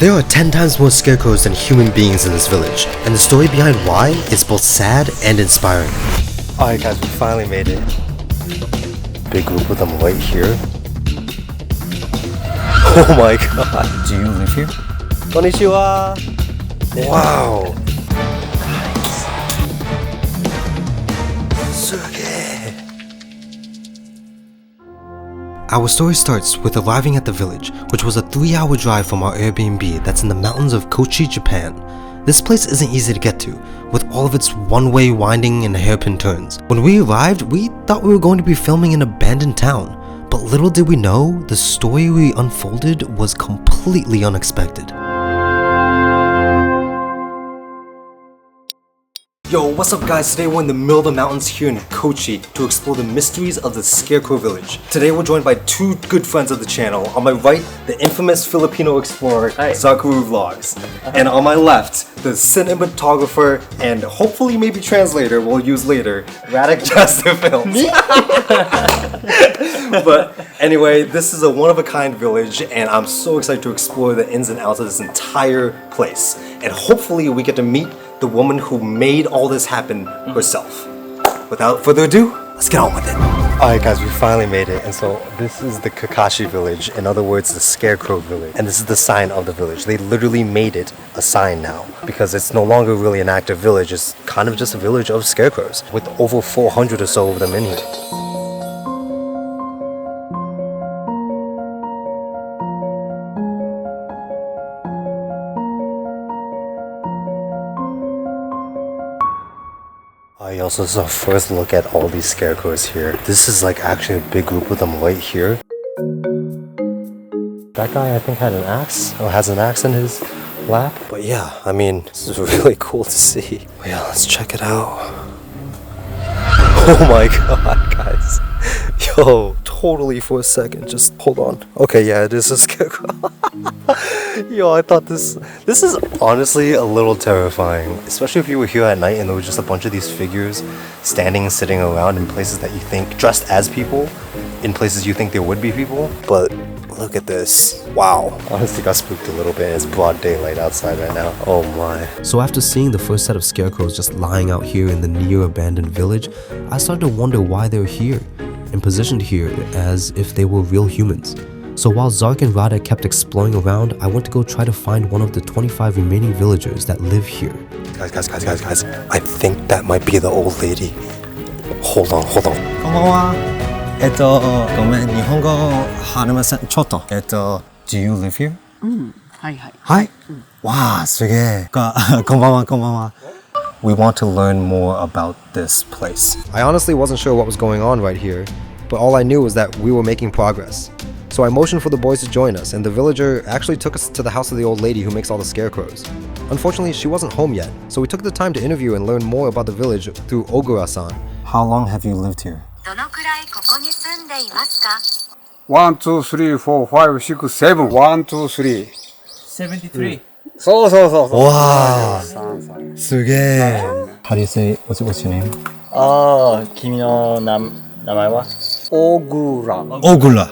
There are 10 times more scarecrows than human beings in this village, and the story behind why is both sad and inspiring. Alright guys, we finally made it. Big group of them right here. Oh my god. Do you live here? Konnichiwa! Wow! Our story starts with arriving at the village, which was a 3-hour drive from our Airbnb that's in the mountains of Kochi, Japan. This place isn't easy to get to, with all of its one-way winding and hairpin turns. When we arrived, we thought we were going to be filming in an abandoned town, but little did we know, the story we unfolded was completely unexpected. Yo, what's up guys? Today we're in the middle of the mountains here in Kochi to explore the mysteries of the Scarecrow Village. Today we're joined by two good friends of the channel. On my right, the infamous Filipino explorer, Zakaru Vlogs. And on my left, the cinematographer and hopefully maybe translator we'll use later, Radic Jester Films. But anyway, this is a one-of-a-kind village and I'm so excited to explore the ins and outs of this entire place. And hopefully we get to meet the woman who made all this happen herself. Without further ado, let's get on with it. Alright guys, we finally made it. And so this is the Kakashi Village, in other words the Scarecrow Village. And this is the sign of the village. They literally made it a sign now because it's no longer really an active village, it's kind of just a village of scarecrows with over 400 or so of them in here. Also, this is our first look at all these scarecrows here. This is like actually a big group of them right here. That guy I think had an axe, or has an axe in his lap. But yeah, I mean, this is really cool to see. But yeah, let's check it out. Oh my god, guys. Yo, totally for a second, just hold on. Okay, yeah, it is a scarecrow. Yo, I thought this is honestly a little terrifying. Especially if you were here at night and there was just a bunch of these figures standing and sitting around in places that you think, dressed as people, in places you think there would be people. But look at this. Wow. Honestly got spooked a little bit. It's broad daylight outside right now. Oh my. So after seeing the first set of scarecrows just lying out here in the near abandoned village, I started to wonder why they're here and positioned here as if they were real humans. So while Zark and Rada kept exploring around, I went to go try to find one of the 25 remaining villagers that live here. Guys. I think that might be the old lady. Hold on. こんばんは。ごめん、日本語話せません。ちょっと。Do you live here? はい。はい。わあ、すげえ。こんばんは。We want to learn more about this place. I honestly wasn't sure what was going on right here, but all I knew was that we were making progress. So I motioned for the boys to join us, and the villager actually took us to the house of the old lady who makes all the scarecrows. Unfortunately, she wasn't home yet, so we took the time to interview and learn more about the village through Ogura-san. How long have you lived here? どのくらいここに住んでいますか 1, 2, 3, 4, 5, 6, 7. 1, 2, 3. 73. そう。わー、すげえ。How do you say, what's your name? 君の名前は Ogura. Ogura.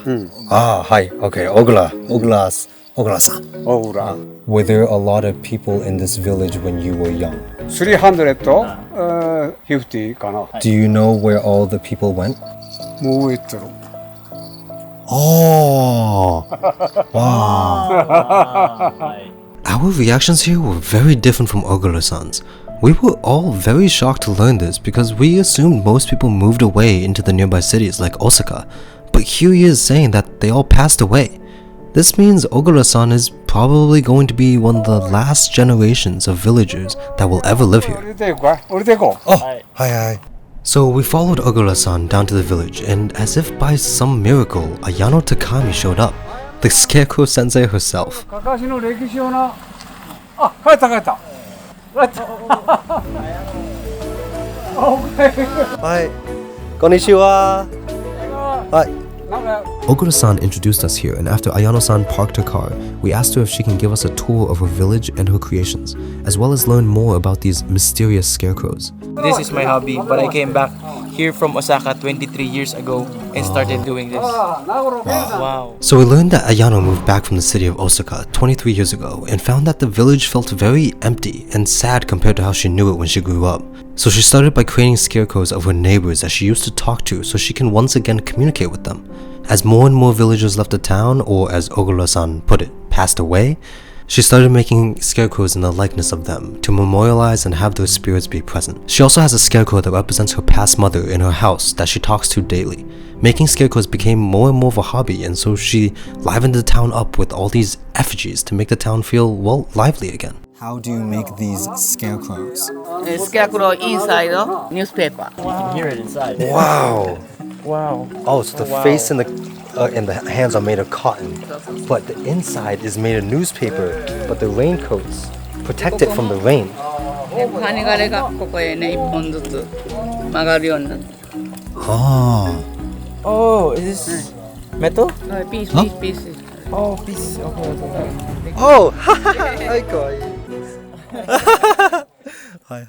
Hi. Okay, Ogura-san. Ogura. Were there a lot of people in this village when you were young? 350 かな。 Do you know where all the people went? もう行ってる。 Oh, wow. Our reactions here were very different from Ogura-san's. We were all very shocked to learn this because we assumed most people moved away into the nearby cities like Osaka, but here he is saying that they all passed away. This means Ogura-san is probably going to be one of the last generations of villagers that will ever live here. Oh, hi. So we followed Ogura-san down to the village, and as if by some miracle, Ayano Takami showed up, the Scarecrow Sensei herself. かかしの歴史をな。あ、帰った。Hi, konnichiwa. Hi. なんか Ogura-san introduced us here, and after Ayano-san parked her car, we asked her if she can give us a tour of her village and her creations, as well as learn more about these mysterious scarecrows. This is my hobby, but I came back here from Osaka 23 years ago and started doing this. Wow. So we learned that Ayano moved back from the city of Osaka 23 years ago and found that the village felt very empty and sad compared to how she knew it when she grew up. So she started by creating scarecrows of her neighbors that she used to talk to so she can once again communicate with them. As more and more villagers left the town, or as Ogura-san put it, passed away, she started making scarecrows in the likeness of them to memorialize and have their spirits be present. She also has a scarecrow that represents her past mother in her house that she talks to daily. Making scarecrows became more and more of a hobby, and so she livened the town up with all these effigies to make the town feel, well, lively again. How do you make these scarecrows? Scarecrow inside of newspaper. You can hear it inside. Wow! Wow. Oh, so the face and the hands are made of cotton, but the inside is made of newspaper, but the raincoats protect it from the rain. 羽枯れがここへね、一本ずつ曲がるようになって。Oh. Oh, is this metal? ピース、ピース、ピース。 Oh, piece. Okay. Oh! Hi, kawaii. Hi.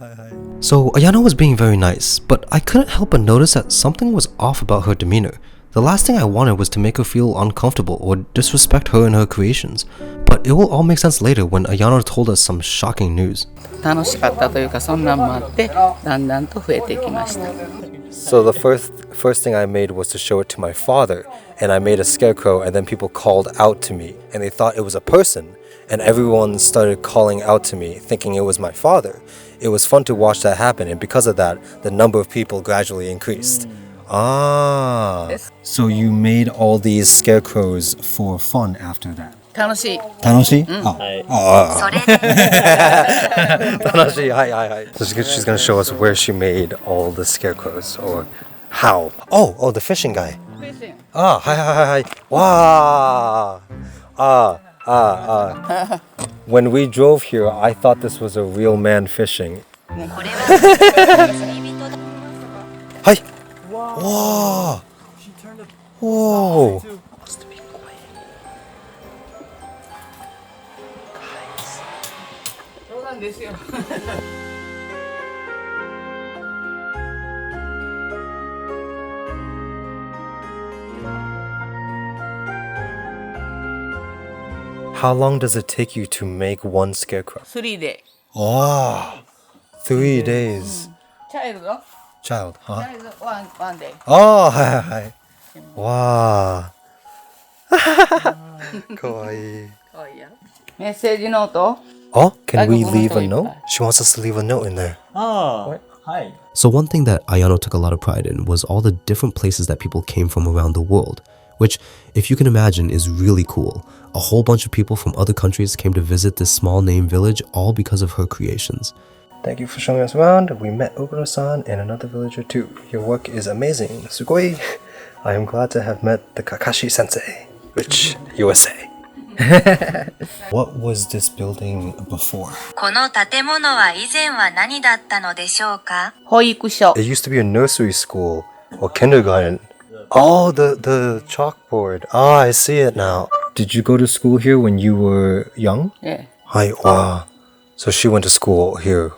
So Ayano was being very nice, but I couldn't help but notice that something was off about her demeanor. The last thing I wanted was to make her feel uncomfortable or disrespect her and her creations. But it will all make sense later when Ayano told us some shocking news. 楽しかったというか、そんなんもあって、だんだんと増えてきました。 So the first thing I made was to show it to my father, and I made a scarecrow, and then people called out to me, and they thought it was a person, and everyone started calling out to me, thinking it was my father. It was fun to watch that happen, and because of that, the number of people gradually increased. Ah. So you made all these scarecrows for fun after that? 楽しい。楽しい? So she's gonna show us where she made all the scarecrows, or how. Oh, the fishing guy. Ah, hi. Wow. When we drove here, I thought this was a real man fishing. Hi. Wow. Whoa. How long does it take you to make one scarecrow? 3 days. Wow. 3 days. Child, Child, huh? one day. Oh, hi. Wow. Kawaii. Message note. Oh, can we leave a note? She wants us to leave a note in there. Oh, hi. So one thing that Ayano took a lot of pride in was all the different places that people came from around the world, which, if you can imagine, is really cool. A whole bunch of people from other countries came to visit this small name village, all because of her creations. Thank you for showing us around. We met Ogura-san and another villager too. Your work is amazing. Sugoi. I am glad to have met the Kakashi Sensei, which USA. What was this building before? この建物は以前は何だったのでしょうか？保育所。 It used to be a nursery school or kindergarten. Oh, the chalkboard. Ah, I see it now. Did you go to school here when you were young? Yeah. Hi, wow. So she went to school here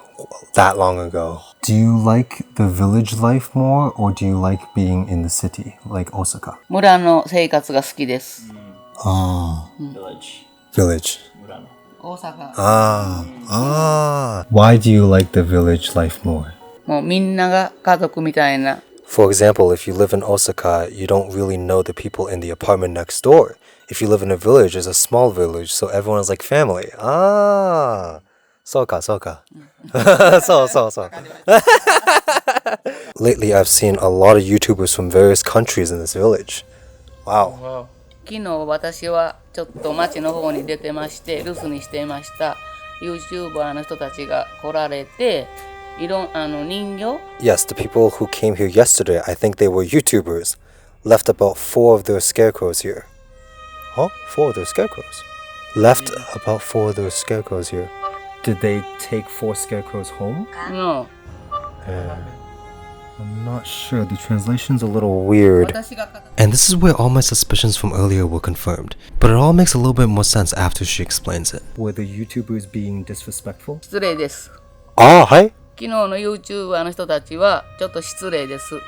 that long ago. Do you like the village life more, or do you like being in the city, like Osaka? 村の生活が好きです。 Oh. Village. 大阪。 Why do you like the village life more? もうみんなが家族みたいな。 For example, if you live in Osaka, you don't really know the people in the apartment next door. If you live in a village, it's a small village, so everyone's like family. Ah. Soka. So. Lately, I've seen a lot of YouTubers from various countries in this village. Wow. 昨日私はちょっと町の方に出てまして留守にしていました YouTuber の人たちが来られて人形 Yes, the people who came here yesterday, I think they were YouTubers, left about 4 of their scarecrows here. Huh? 4 of their scarecrows? Left about 4 of their scarecrows here. Did they take 4 scarecrows home? No. I'm not sure. The translation's a little weird. 私が片 And this is where all my suspicions from earlier were confirmed. But it all makes a little bit more sense after she explains it. Were the YouTubers being disrespectful? 失礼です。 Ah, hi. 昨日の YouTuber の人たちはちょっと失礼です。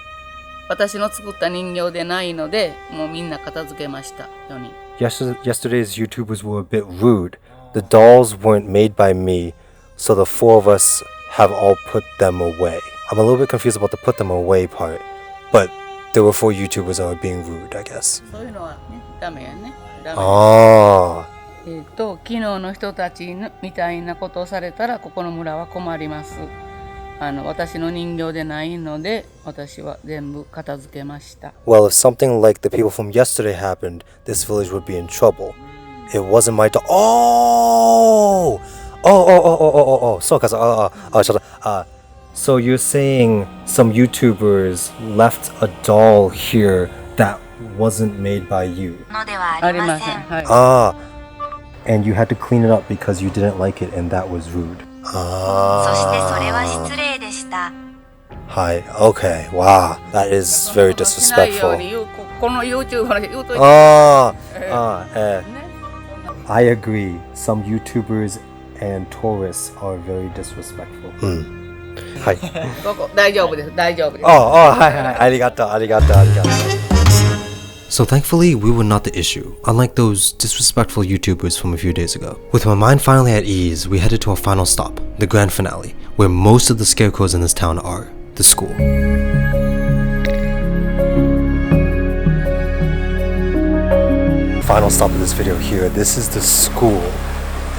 私の作った人形でないので、もうみんな片付けました。4人。Yesterday's YouTubers were a bit rude. The dolls weren't made by me, so the four of us have all put them away. I'm a little bit confused about the put them away part, but there were 4 YouTubers that were being rude, I guess. そういうのはね、ダメやね。ダメ。Ah. 昨日の人たちみたいなことをされたら、ここの村は困ります。私の人形でないので、私は全部片付けました。Well, if something like the people from yesterday happened, this village would be in trouble. It wasn't my doll. Oh! So, so you're saying some YouTubers left a doll here that wasn't made by you? のではあありません。りません。はい。 Ah. And you had to clean it up because you didn't like it and that was rude. そしてそれは失礼でした。 Hi. Okay. Wow. That is very しないよう disrespectful. にこの YouTuber の人言うといて。 I agree. Some YouTubers and tourists are very disrespectful. Hi. ここ大丈夫です。大丈夫です。 Hi. Arigato. So thankfully, we were not the issue, unlike those disrespectful YouTubers from a few days ago. With my mind finally at ease, we headed to our final stop, the grand finale, where most of the scarecrows in this town are, the school. Final stop of this video here, this is the school,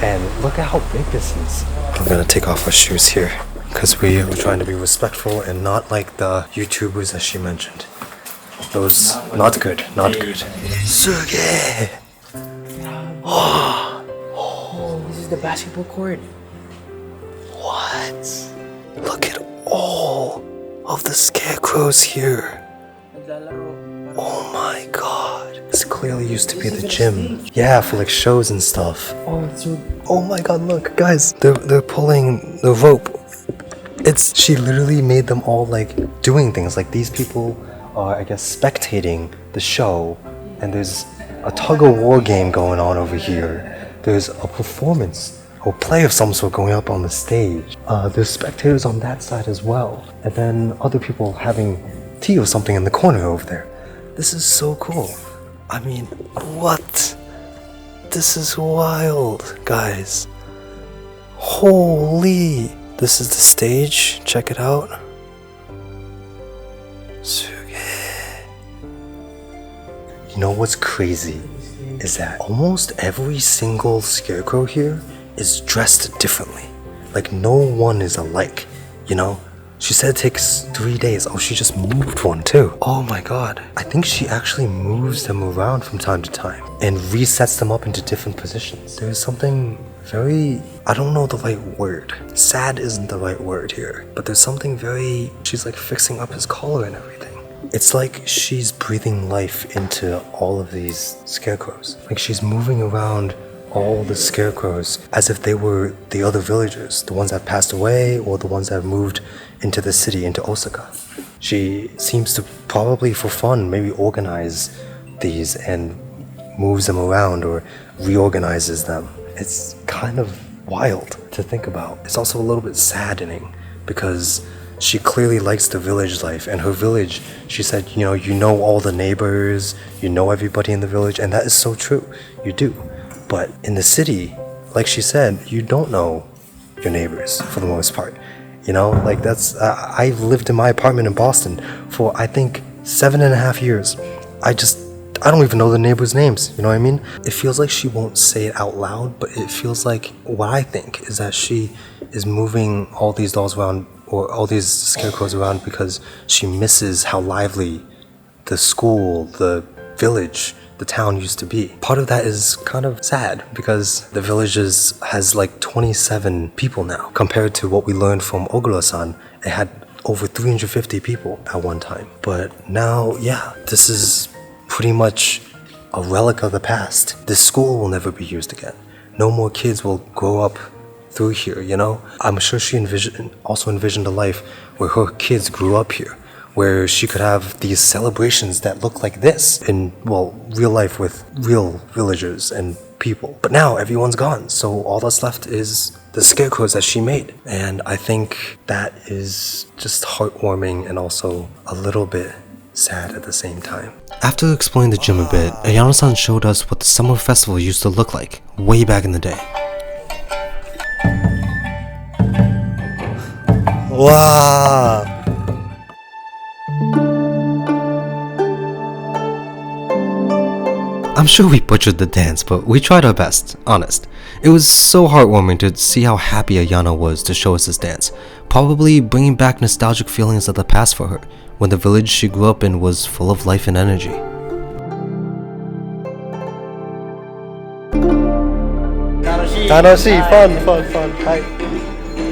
and look at how big this is. I'm gonna take off our shoes here, because we are trying to be respectful and not like the YouTubers that she mentioned. Those, not good. Suge! This is the basketball court. What? Look at all of the scarecrows here. Oh my god. This clearly used to be the gym. Yeah, for like shows and stuff. Oh my god, look, guys. They're pulling the rope. She literally made them all like doing things. Like these people are, I guess, spectating the show. And there's a tug-of-war game going on over here. There's a performance or play of some sort going up on the stage. There's spectators on that side as well. And then other people having tea or something in the corner over there. This is so cool. I mean, what? This is wild, guys. Holy. This is the stage. Check it out. You know what's crazy is that almost every single scarecrow here is dressed differently. Like no one is alike, you know? She said it takes 3 days. Oh, she just moved one too. Oh my god. I think she actually moves them around from time to time and resets them up into different positions. There's something very, I don't know the right word. Sad isn't the right word here, but there's something very, she's like fixing up his collar and everything. It's like she's breathing life into all of these scarecrows. Like she's moving around all the scarecrows as if they were the other villagers, the ones that passed away or the ones that moved into the city, into Osaka. She seems to probably for fun maybe organize these and moves them around or reorganizes them. It's kind of wild to think about. It's also a little bit saddening because she clearly likes the village life, and her village, she said, you know all the neighbors, you know everybody in the village, and that is so true. You do. But in the city, like she said, you don't know your neighbors for the most part. You know, like that's, I've lived in my apartment in Boston for, I think, 7.5 years. I don't even know the neighbors' names, you know what I mean? It feels like she won't say it out loud, but it feels like, what I think is that she is moving all these dolls around, or all these scarecrows around, because she misses how lively the school, the village, the town used to be. Part of that is kind of sad because the village has like 27 people now compared to what we learned from Ogura-san. It had over 350 people at one time. But now, yeah, this is pretty much a relic of the past. This school will never be used again. No more kids will grow up through here, you know? I'm sure she also envisioned a life where her kids grew up here, where she could have these celebrations that look like this in, well, real life with real villagers and people. But now everyone's gone, so all that's left is the scarecrows that she made. And I think that is just heartwarming and also a little bit sad at the same time. After exploring the gym a bit, Ayano-san showed us what the summer festival used to look like way back in the day. Wow! I'm sure we butchered the dance, but we tried our best, honest. It was so heartwarming to see how happy Ayano was to show us this dance, probably bringing back nostalgic feelings of the past for her, when the village she grew up in was full of life and energy. Tanoshi, fun. Hi.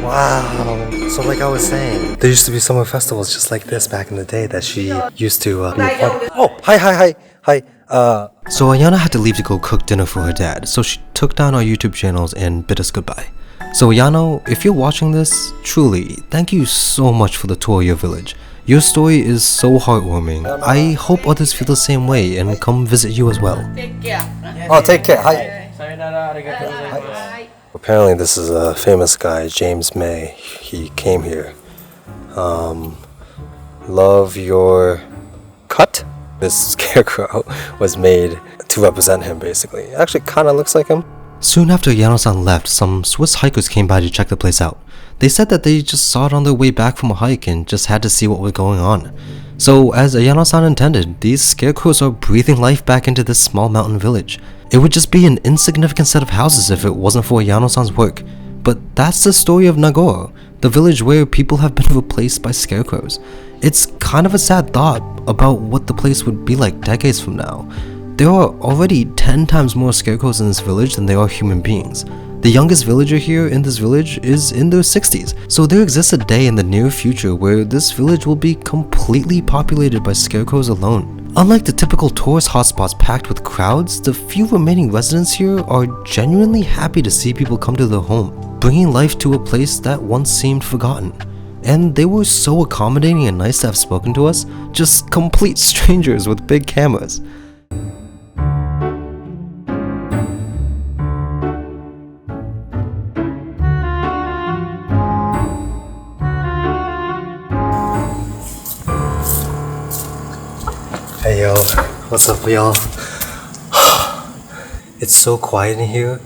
Wow. So like I was saying, there used to be summer festivals just like this back in the day that she used to be a part of. Oh, hi. So Ayana had to leave to go cook dinner for her dad, so she took down our YouTube channels and bid us goodbye. So Ayano, if you're watching this, truly, thank you so much for the tour of your village. Your story is so heartwarming. I hope others feel the same way and come visit you as well. Take care. Oh, take care. Hi. Apparently this is a famous guy, James May. He came here. Love your cut? This scarecrow was made to represent him, basically. It actually kind of looks like him. Soon after Ayano-san left, some Swiss hikers came by to check the place out. They said that they just saw it on their way back from a hike and just had to see what was going on. So, as Ayano-san intended, these scarecrows are breathing life back into this small mountain village. It would just be an insignificant set of houses if it wasn't for Ayano-san's work. But that's the story of Nagoro, the village where people have been replaced by scarecrows. It's kind of a sad thought about what the place would be like decades from now. There are already 10 times more scarecrows in this village than there are human beings. The youngest villager here in this village is in their 60s, so there exists a day in the near future where this village will be completely populated by scarecrows alone. Unlike the typical tourist hotspots packed with crowds, the few remaining residents here are genuinely happy to see people come to their home, bringing life to a place that once seemed forgotten. And they were so accommodating and nice to have spoken to us, just complete strangers with big cameras. Hey yo, what's up y'all? It's so quiet in here,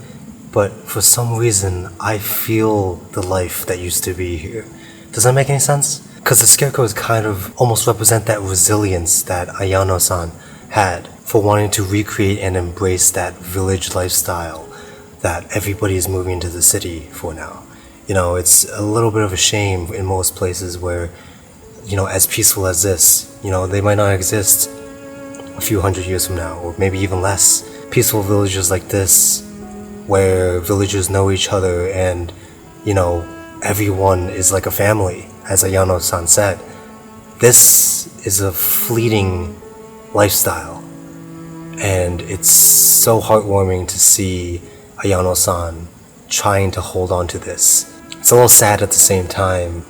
but for some reason I feel the life that used to be here. Does that make any sense? Because the scarecrows kind of almost represent that resilience that Ayano-san had for wanting to recreate and embrace that village lifestyle that everybody is moving into the city for now. You know, it's a little bit of a shame in most places where, you know, as peaceful as this, you know, they might not exist a few hundred years from now, or maybe even less. Peaceful villages like this, where villagers know each other and, you know, everyone is like a family, as Ayano-san said. This is a fleeting lifestyle, and it's so heartwarming to see Ayano-san trying to hold on to this. It's a little sad at the same time,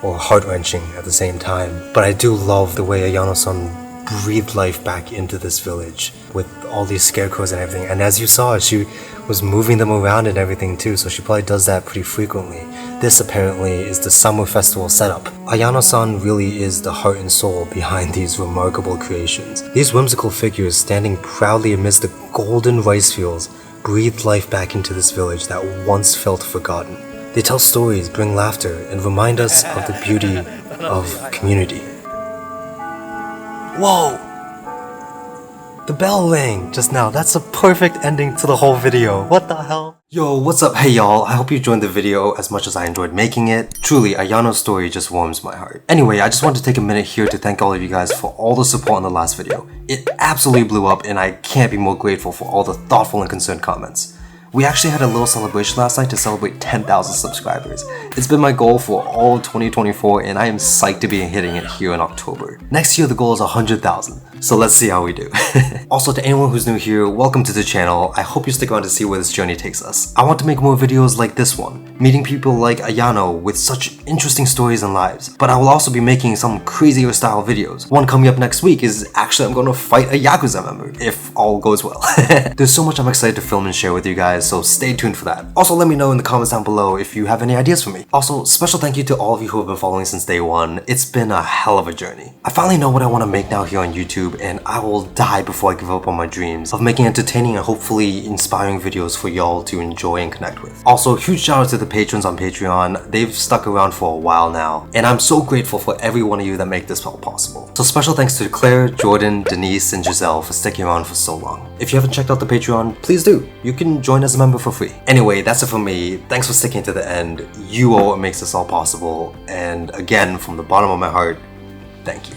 or heart-wrenching at the same time, but I do love the way Ayano-san breathed life back into this village with all these scarecrows and everything. And as you saw, she was moving them around and everything too, so she probably does that pretty frequently. This apparently is the summer festival setup. Ayano-san really is the heart and soul behind these remarkable creations. These whimsical figures standing proudly amidst the golden rice fields breathed life back into this village that once felt forgotten. They tell stories, bring laughter, and remind us of the beauty of community. Whoa! The bell rang just now. That's a perfect ending to the whole video. What the hell? Yo, what's up? Hey y'all, I hope you enjoyed the video as much as I enjoyed making it. Truly, Ayano's story just warms my heart. Anyway, I just wanted to take a minute here to thank all of you guys for all the support in the last video. It absolutely blew up and I can't be more grateful for all the thoughtful and concerned comments. We actually had a little celebration last night to celebrate 10,000 subscribers. It's been my goal for all of 2024 and I am psyched to be hitting it here in October. Next year the goal is 100,000. So let's see how we do. Also, to anyone who's new here, welcome to the channel. I hope you stick around to see where this journey takes us. I want to make more videos like this one, meeting people like Ayano with such interesting stories and lives. But I will also be making some crazier style videos. One coming up next week is actually I'm going to fight a Yakuza member, if all goes well. There's so much I'm excited to film and share with you guys, so stay tuned for that. Also, let me know in the comments down below if you have any ideas for me. Also, special thank you to all of you who have been following since day one. It's been a hell of a journey. I finally know what I want to make now here on YouTube, and I will die before I give up on my dreams of making entertaining and hopefully inspiring videos for y'all to enjoy and connect with. Also, huge shout out to the patrons on Patreon. They've stuck around for a while now, and I'm so grateful for every one of you that make this all possible. So special thanks to Claire, Jordan, Denise, and Giselle for sticking around for so long. If you haven't checked out the Patreon, please do. You can join as a member for free. Anyway, that's it from me. Thanks for sticking to the end. You are what makes this all possible, and again, from the bottom of my heart, thank you.